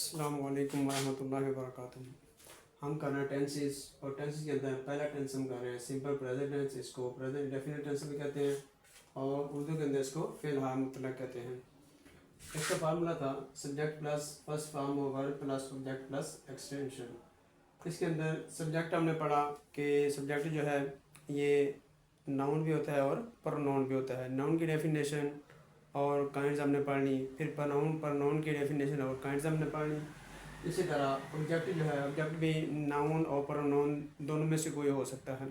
अस्सलाम वालेकुम रहमतुल्लाहि व बरकातुहू। हम कर रहे हैं टेंसेस और टेंसेस के अंदर पहला टेंस हम कर रहे हैं सिंपल प्रेजेंट टेंस, इसको प्रेजेंट डेफिनेट टेंस भी कहते हैं और उर्दू के अंदर इसको फ़िल हाल मुतलक कहते हैं। इसका फार्मूला था subject plus first form of verb plus object plus extension. इसके अंदर सब्जेक्ट हमने पढ़ा कि सब्जेक्ट जो है ये नाउन भी होता है और प्रोनाउन भी होता है। नाउन की डेफिनेशन और काइंड्स हमने पढ़ ली, फिर प्रोनाउन की डेफिनेशन और काइंड्स हमने पढ़ ली। इसी तरह ऑब्जेक्ट जो है ऑब्जेक्ट भी नाउन और प्रोनाउन दोनों में से कोई हो सकता है,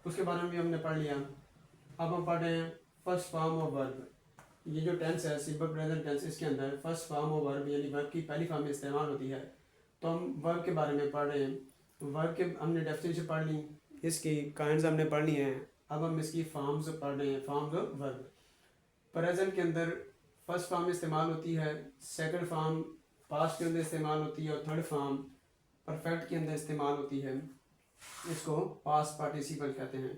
उसके बारे में भी हमने पढ़ लिया। अब हम पढ़ रहे हैं फर्स्ट फॉर्म ऑफ वर्ब। ये जो टेंस है सिंपल प्रेजेंट टेंस, इसके अंदर फर्स्ट फॉर्म ऑफ वर्ब यानी वर्ब की पहली फॉर्म में इस्तेमाल होती है। तो हम वर्ब के बारे में पढ़ रहे हैं। वर्ब के हमने डेफिनेशन पढ़ ली, इसकी काइंड्स हमने पढ़ ली हैं। अब हम इसकी फॉर्म्स पढ़ रहे हैं, फॉर्म्स ऑफ वर्ब। प्रेजेंट के अंदर फर्स्ट फॉर्म इस्तेमाल होती है, सेकंड फॉर्म पास्ट के अंदर इस्तेमाल होती है और थर्ड फॉर्म परफेक्ट के अंदर इस्तेमाल होती है। इसको पास्ट पार्टिसिपल कहते हैं।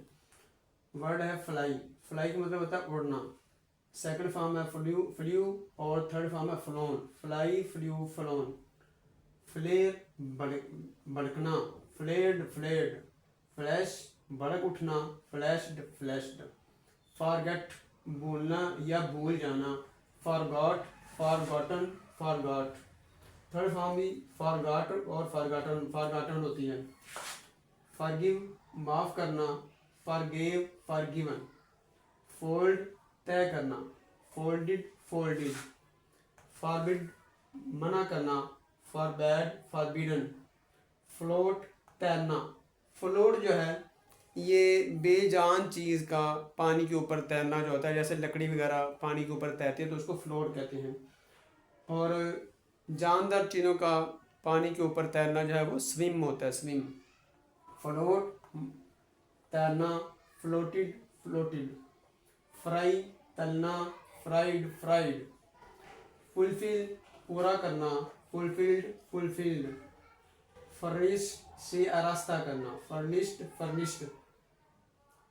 वर्ड है फ्लाई, फ्लाई का मतलब होता है उड़ना। सेकंड फॉर्म है फ्लू, फ्लू और थर्ड फॉर्म है flown, fly flew flown. Flare भड़कना, फ्लेड फ्लेड। फ्लैश भड़क उठना, फ्लैश्ड फ्लैश्ड। फॉरगेट भूलना या भूल जाना, forgot forgotten forgot. Third form भी फॉरगॉट और फॉरगॉटन होती है। फॉरगिव माफ़ करना, फॉरगेव फॉरगिवन। फोल्ड तय करना, फोल्डेड फोल्डेड। फॉरबिड मना करना, फॉरबैड फॉरबिडन। फ्लोट तैरना, फ्लोट जो है ये बेजान चीज़ का पानी के ऊपर तैरना जो होता है, जैसे लकड़ी वगैरह पानी के ऊपर तैरती है तो उसको फ्लोट कहते हैं। और जानदार चीज़ों का पानी के ऊपर तैरना जो है वो स्विम होता है, स्विम। फ्लोट तैरना, फ्लोटेड फ्लोटेड। फ्राई तलना, फ्राइड फ्राइड। फुलफिल पूरा करना, फुलफिल्ड फुलफिल्ड। फर्निश से आरास्ता करना, फर्निश्ड फर्निश्ड।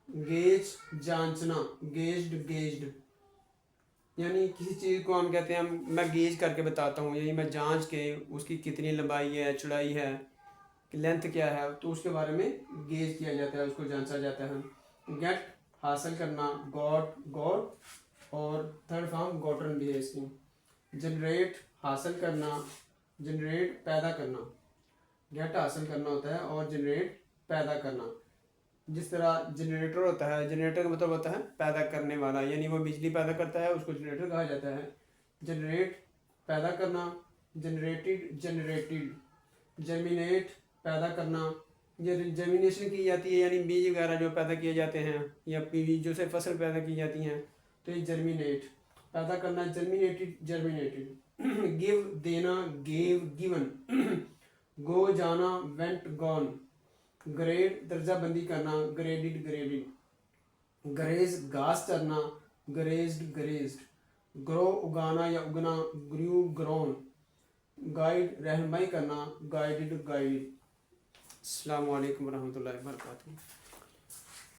गेज जांचना, गेज्ड गेज्ड। यानी किसी चीज़ को हम कहते हैं मैं गेज करके बताता हूँ, यानी मैं जांच के उसकी कितनी लंबाई है, चौड़ाई है, लेंथ क्या है, तो उसके बारे में गेज किया जाता है, उसको जांचा जाता है। गेट हासिल करना, गॉट गॉट और थर्ड फॉर्म गॉटन भी है इसकी। जनरेट हासिल करना, जनरेट पैदा करना। गेट हासिल करना होता है और जनरेट पैदा करना। जिस तरह जनरेटर होता है, जनरेटर का मतलब होता है पैदा करने वाला, यानी वो बिजली पैदा करता है, उसको जनरेटर कहा जाता है। जनरेट पैदा करना, जनरेटेड जनरेटेड। जर्मिनेट पैदा करना, ये जर्मिनेशन की जाती है, यानी बीज वगैरह जो पैदा किए जाते हैं या बीजों से फसल पैदा की जाती हैं, तो ये जर्मिनेट पैदा करना, जर्मिनेटेड जर्मिनेटेड। गिव देना, गेव गिवन। गो जाना, वेंट गॉन। ग्रेड दर्जा बंदी करना, ग्रेडेड ग्रेडेड। ग्रेज घास चरना, ग्रेज्ड ग्रेज्ड। ग्रो उगाना या उगना, ग्रू ग्रोन। गाइड रहनुमाई करना, गाइडेड गाइड। अस्सलाम वालेकुम रहमतुल्लाहि व बरकातुहू।